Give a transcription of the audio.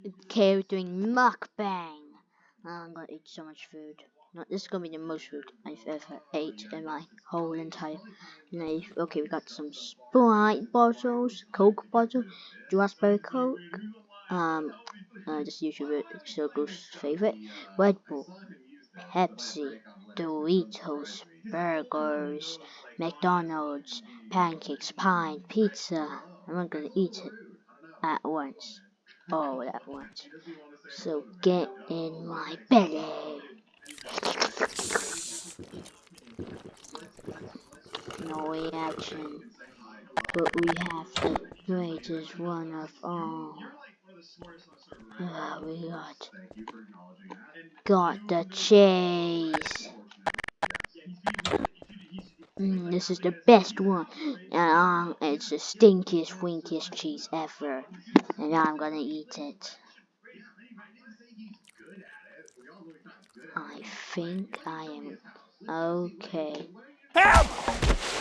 Okay, we're doing mukbang. I'm gonna eat so much food. No, this is gonna be the most food I've ever ate in my whole entire life. Okay, we got some Sprite bottles, Coke bottle, raspberry Coke, just usual Circle's favorite, Red Bull, Pepsi, Doritos, burgers, McDonald's, pancakes, pie, pizza. I'm not gonna eat it at once. All at once. So get in my belly. No reaction. But we have the greatest one of all. We got the cheese. This is the best one. And it's the stinkiest, winkiest cheese ever. And I'm gonna eat it. I think I am okay. Help!